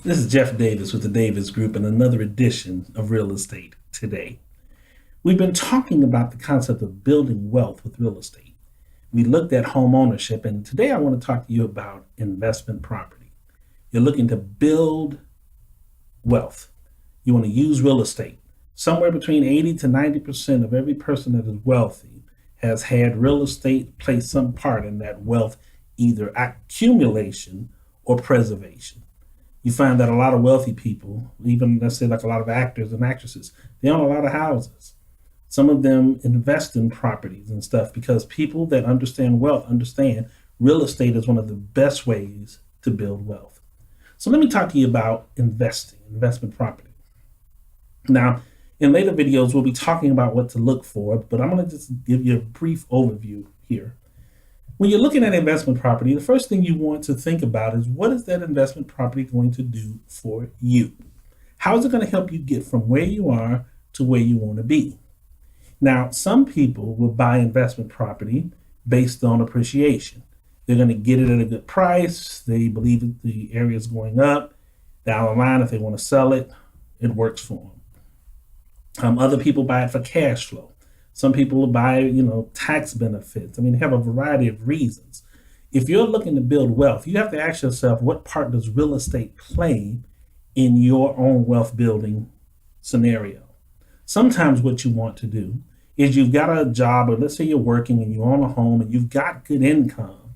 This is Jeff Davis with the Davis Group and another edition of Real Estate Today. We've been talking about the concept of building wealth with real estate. We looked at home ownership, and today I want to talk to you about investment property. You're looking to build wealth. You want to use real estate. Somewhere between 80 to 90% of every person that is wealthy has had real estate play some part in that wealth, either accumulation or preservation. You find that a lot of wealthy people, even let's say like a lot of actors and actresses, they own a lot of houses. Some of them invest in properties and stuff because people that understand wealth understand real estate is one of the best ways to build wealth. So let me talk to you about investment property. Now, in later videos, we'll be talking about what to look for, but I'm going to just give you a brief overview here. When you're looking at investment property, the first thing you want to think about is what is that investment property going to do for you? How is it going to help you get from where you are to where you want to be? Now, some people will buy investment property based on appreciation. They're going to get it at a good price. They believe that the area is going up. Down the line, if they want to sell it, it works for them. Other people buy it for cash flow. Some people will buy, tax benefits. They have a variety of reasons. If you're looking to build wealth, you have to ask yourself, what part does real estate play in your own wealth building scenario? Sometimes what you want to do is you've got a job, or let's say you're working and you own a home and you've got good income.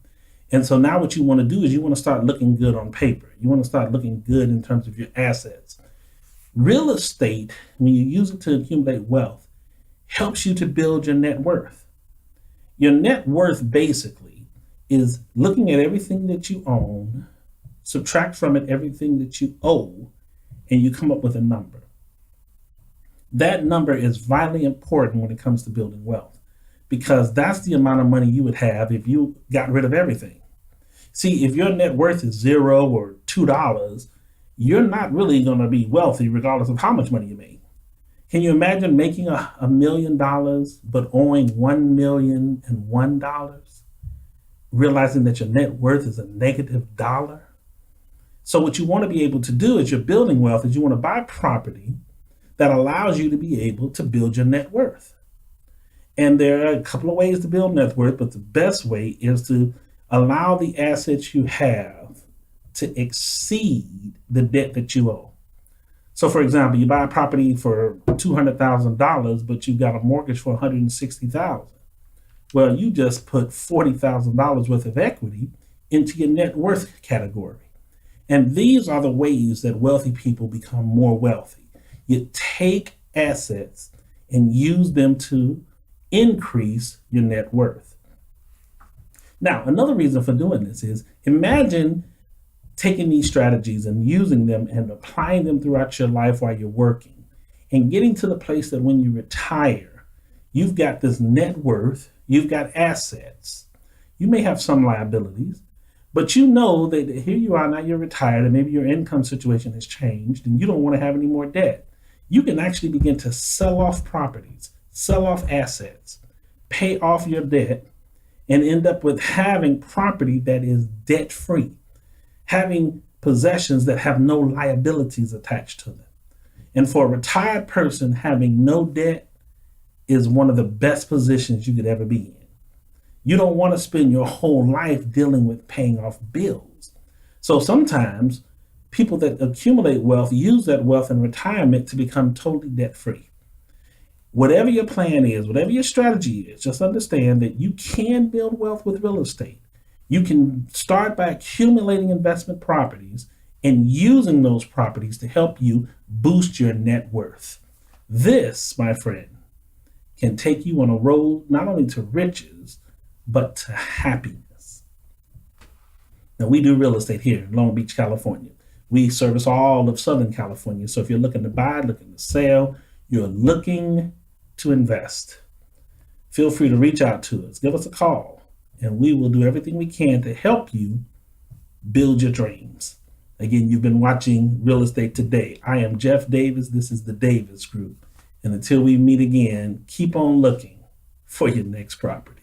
And so now what you want to do is you want to start looking good on paper. You want to start looking good in terms of your assets. Real estate, when you use it to accumulate wealth, helps you to build your net worth. Your net worth basically is looking at everything that you own, subtract from it everything that you owe, and you come up with a number. That number is vitally important when it comes to building wealth, because that's the amount of money you would have if you got rid of everything. See, if your net worth is $0 or $2, you're not really going to be wealthy regardless of how much money you make. Can you imagine making $1 million but owing $1,001,001, realizing that your net worth is a negative dollar? So what you want to be able to do as you're building wealth is you want to buy property that allows you to be able to build your net worth. And there are a couple of ways to build net worth, but the best way is to allow the assets you have to exceed the debt that you owe. So for example, you buy a property for $200,000, but you've got a mortgage for $160,000. Well, you just put $40,000 worth of equity into your net worth category. And these are the ways that wealthy people become more wealthy. You take assets and use them to increase your net worth. Now, another reason for doing this is imagine taking these strategies and using them and applying them throughout your life while you're working and getting to the place that when you retire, you've got this net worth, you've got assets. You may have some liabilities, but you know that here you are, now you're retired and maybe your income situation has changed and you don't want to have any more debt. You can actually begin to sell off properties, sell off assets, pay off your debt, and end up with having property that is debt-free, having possessions that have no liabilities attached to them. And for a retired person, having no debt is one of the best positions you could ever be in. You don't want to spend your whole life dealing with paying off bills. So sometimes people that accumulate wealth use that wealth in retirement to become totally debt-free. Whatever your plan is, whatever your strategy is, just understand that you can build wealth with real estate. You can start by accumulating investment properties and using those properties to help you boost your net worth. This, my friend, can take you on a road not only to riches, but to happiness. Now, we do real estate here in Long Beach, California. We service all of Southern California. So if you're looking to buy, looking to sell, you're looking to invest, feel free to reach out to us. Give us a call, and we will do everything we can to help you build your dreams. Again, you've been watching Real Estate Today. I am Jeff Davis. This is the Davis Group. And until we meet again, keep on looking for your next property.